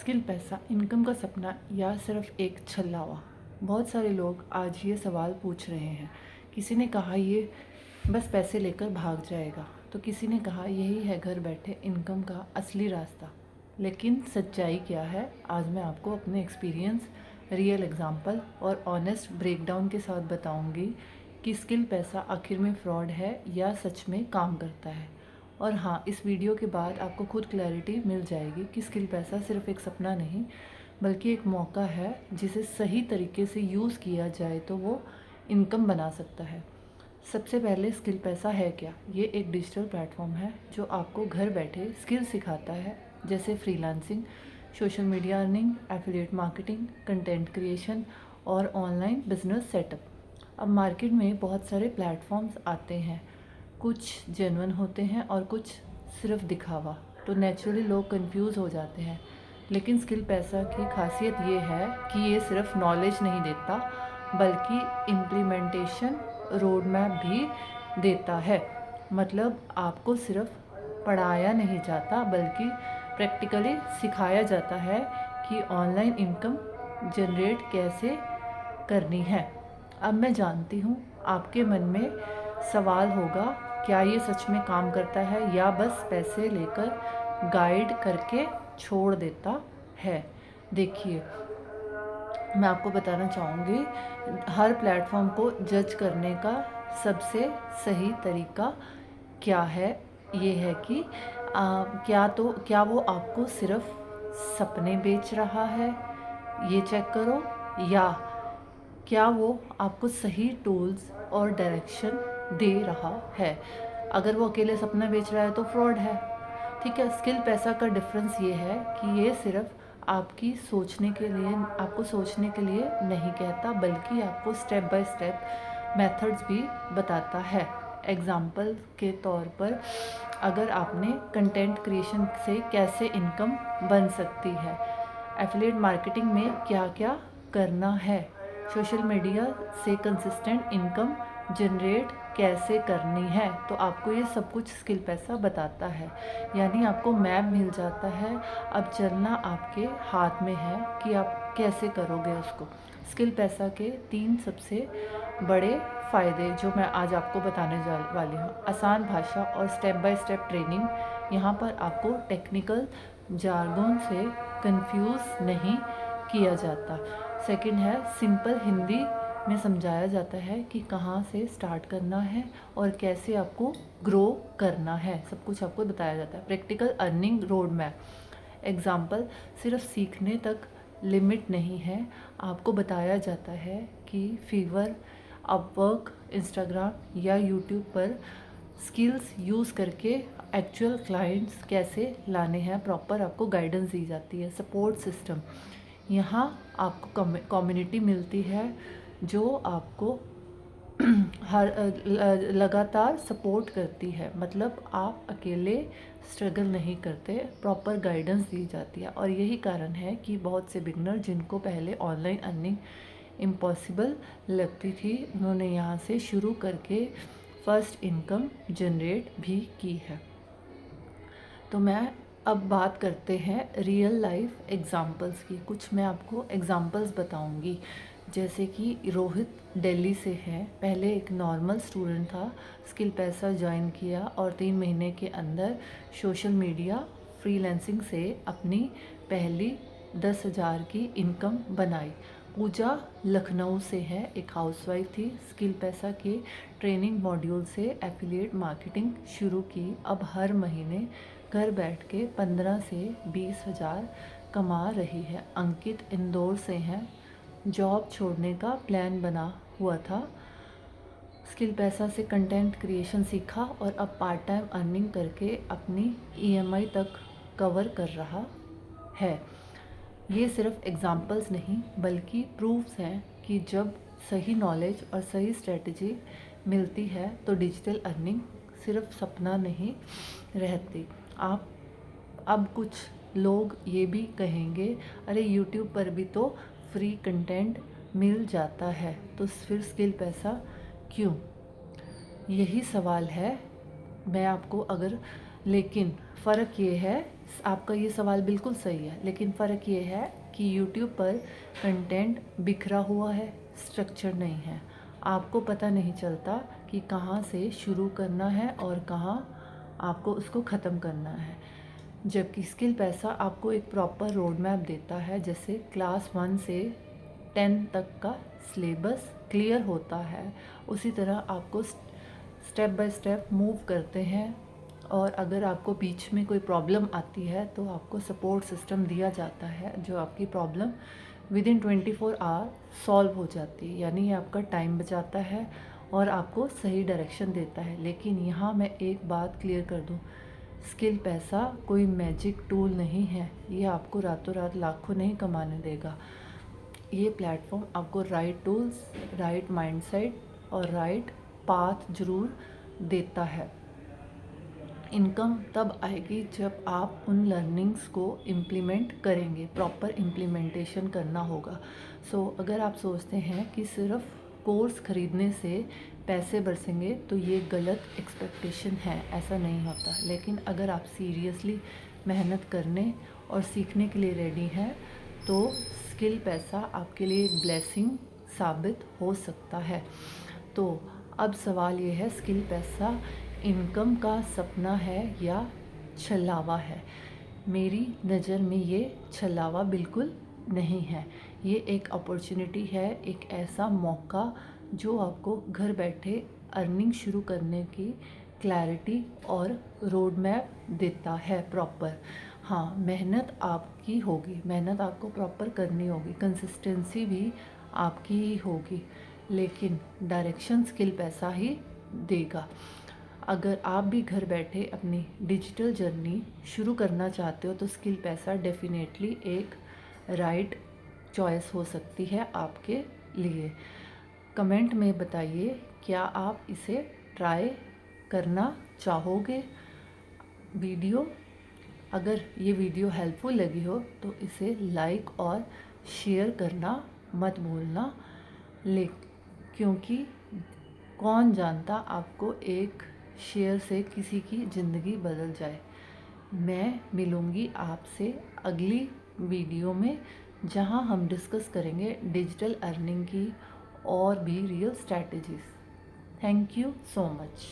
Skill पैसा income का सपना या सिर्फ एक छलावा। बहुत सारे लोग आज ये सवाल पूछ रहे हैं। किसी ने कहा ये बस पैसे लेकर भाग जाएगा, तो किसी ने कहा यही है घर बैठे इनकम का असली रास्ता। लेकिन सच्चाई क्या है, आज मैं आपको अपने एक्सपीरियंस, रियल एग्जांपल और ऑनेस्ट ब्रेकडाउन के साथ बताऊंगी कि स्किल पैसा आखिर में फ्रॉड है या सच में काम करता है। और हाँ, इस वीडियो के बाद आपको खुद क्लैरिटी मिल जाएगी कि स्किल पैसा सिर्फ एक सपना नहीं बल्कि एक मौका है, जिसे सही तरीके से यूज़ किया जाए तो वो इनकम बना सकता है। सबसे पहले स्किल पैसा है क्या? ये एक डिजिटल प्लेटफॉर्म है जो आपको घर बैठे स्किल सिखाता है, जैसे freelancing, social media earning, affiliate marketing, content creation और ऑनलाइन बिजनेस सेटअप। अब मार्केट में बहुत सारे प्लेटफॉर्म्स आते हैं, कुछ जेन्युइन होते हैं और कुछ सिर्फ दिखावा, तो नेचुरली लोग कंफ्यूज हो जाते हैं। लेकिन स्किल पैसा की खासियत ये है कि ये सिर्फ नॉलेज नहीं देता बल्कि इम्प्लीमेंटेशन रोड मैप भी देता है। मतलब आपको सिर्फ पढ़ाया नहीं जाता बल्कि प्रैक्टिकली सिखाया जाता है कि ऑनलाइन इनकम जनरेट कैसे करनी है। अब मैं जानती हूँ आपके मन में सवाल होगा, क्या ये सच में काम करता है या बस पैसे लेकर गाइड करके छोड़ देता है? देखिए, मैं आपको बताना चाहूँगी, हर प्लेटफॉर्म को जज करने का सबसे सही तरीका क्या है, ये है कि क्या वो आपको सिर्फ सपने बेच रहा है, ये चेक करो, या क्या वो आपको सही टूल्स और डायरेक्शन दे रहा है। अगर वो अकेले सपना बेच रहा है तो फ्रॉड है। ठीक है, स्किल पैसा का डिफरेंस ये है कि ये सिर्फ आपको सोचने के लिए नहीं कहता बल्कि आपको स्टेप बाय स्टेप मेथड्स भी बताता है। एग्जाम्पल के तौर पर, अगर आपने कंटेंट क्रिएशन से कैसे इनकम बन सकती है, एफिलिएट मार्केटिंग में क्या क्या करना है, सोशल मीडिया से कंसिस्टेंट इनकम जनरेट कैसे करनी है, तो आपको ये सब कुछ स्किल पैसा बताता है। यानी आपको मैप मिल जाता है, अब चलना आपके हाथ में है कि आप कैसे करोगे उसको। स्किल पैसा के 3 सबसे बड़े फ़ायदे जो मैं आज आपको बताने जा वाली हूँ। आसान भाषा और स्टेप बाय स्टेप ट्रेनिंग, यहाँ पर आपको टेक्निकल जार्गन से कंफ्यूज नहीं किया जाता। सेकंड है, सिंपल हिंदी में समझाया जाता है कि कहाँ से स्टार्ट करना है और कैसे आपको ग्रो करना है, सब कुछ आपको बताया जाता है। Practical earning road map, example, सिर्फ सीखने तक लिमिट नहीं है, आपको बताया जाता है कि फीवर, अपवर्क, इंस्टाग्राम या यूट्यूब पर स्किल्स यूज़ करके एक्चुअल क्लाइंट्स कैसे लाने हैं, प्रॉपर आपको गाइडेंस दी जाती है। सपोर्ट सिस्टम, यहाँ आपको कम्युनिटी मिलती है जो आपको लगातार सपोर्ट करती है, मतलब आप अकेले स्ट्रगल नहीं करते, प्रॉपर गाइडेंस दी जाती है। और यही कारण है कि बहुत से बिगनर जिनको पहले ऑनलाइन अर्निंग इम्पॉसिबल लगती थी, उन्होंने यहाँ से शुरू करके फर्स्ट इनकम जनरेट भी की है। तो मैं अब बात करते हैं रियल लाइफ एग्जांपल्स की। कुछ मैं आपको एग्जांपल्स बताऊंगी, जैसे कि रोहित दिल्ली से है, पहले एक नॉर्मल स्टूडेंट था, स्किल पैसा ज्वाइन किया और 3 महीने के अंदर सोशल मीडिया फ्रीलांसिंग से अपनी पहली 10,000 की इनकम बनाई। पूजा लखनऊ से है, एक हाउसवाइफ थी, स्किल पैसा के ट्रेनिंग मॉड्यूल से एफिलिएट मार्केटिंग शुरू की, अब हर महीने घर बैठ के 15 से 20,000 कमा रही है। अंकित इंदौर से हैं, जॉब छोड़ने का प्लान बना हुआ था, स्किल पैसा से कंटेंट क्रिएशन सीखा और अब पार्ट टाइम अर्निंग करके अपनी ईएमआई तक कवर कर रहा है। ये सिर्फ एग्जाम्पल्स नहीं बल्कि प्रूफ्स हैं कि जब सही नॉलेज और सही स्ट्रेटजी मिलती है तो डिजिटल अर्निंग सिर्फ सपना नहीं रहती। आप अब कुछ लोग ये भी कहेंगे, अरे यूट्यूब पर भी तो फ्री कंटेंट मिल जाता है, तो फिर स्किल पैसा क्यों? यही सवाल है मैं आपको, लेकिन फ़र्क ये है, आपका ये सवाल बिल्कुल सही है, लेकिन फ़र्क ये है कि यूट्यूब पर कंटेंट बिखरा हुआ है, स्ट्रक्चर नहीं है। आपको पता नहीं चलता कि कहाँ से शुरू करना है और कहाँ आपको उसको ख़त्म करना है। जबकि स्किल पैसा आपको एक प्रॉपर रोड मैप देता है, जैसे क्लास 1 से 10 तक का सिलेबस क्लियर होता है, उसी तरह आपको स्टेप बाय स्टेप मूव करते हैं। और अगर आपको बीच में कोई प्रॉब्लम आती है तो आपको सपोर्ट सिस्टम दिया जाता है, जो आपकी प्रॉब्लम विदिन 24 आवर सॉल्व हो जाती है। यानी ये आपका टाइम बचाता है और आपको सही डायरेक्शन देता है। लेकिन यहाँ मैं एक बात क्लियर कर दूँ, स्किल पैसा कोई मैजिक टूल नहीं है। ये आपको रातों रात लाखों नहीं कमाने देगा। ये प्लेटफॉर्म आपको राइट टूल्स, राइट माइंडसेट और राइट पाथ ज़रूर देता है। इनकम तब आएगी जब आप उन लर्निंग्स को इम्प्लीमेंट करेंगे, प्रॉपर इम्प्लीमेंटेशन करना होगा। अगर आप सोचते हैं कि सिर्फ कोर्स ख़रीदने से पैसे बरसेंगे तो ये गलत एक्सपेक्टेशन है, ऐसा नहीं होता। लेकिन अगर आप सीरियसली मेहनत करने और सीखने के लिए रेडी हैं तो स्किल पैसा आपके लिए एक ब्लेसिंग साबित हो सकता है। तो अब सवाल ये है, स्किल पैसा इनकम का सपना है या छलावा है? मेरी नज़र में ये छलावा बिल्कुल नहीं है। ये एक अपॉर्चुनिटी है, एक ऐसा मौका जो आपको घर बैठे अर्निंग शुरू करने की क्लैरिटी और रोड मैप देता है प्रॉपर। हाँ, मेहनत आपकी होगी, मेहनत आपको प्रॉपर करनी होगी, कंसिस्टेंसी भी आपकी ही होगी, लेकिन डायरेक्शन स्किल पैसा ही देगा। अगर आप भी घर बैठे अपनी डिजिटल जर्नी शुरू करना चाहते हो तो स्किल पैसा डेफिनेटली एक राइट चॉइस हो सकती है आपके लिए। कमेंट में बताइए, क्या आप इसे ट्राई करना चाहोगे? अगर ये वीडियो हेल्पफुल लगी हो तो इसे लाइक और शेयर करना मत भूलना। क्योंकि कौन जानता, आपको एक शेयर से किसी की ज़िंदगी बदल जाए। मैं मिलूँगी आपसे अगली वीडियो में, जहां हम डिस्कस करेंगे डिजिटल अर्निंग की और भी real strategies. Thank you so much.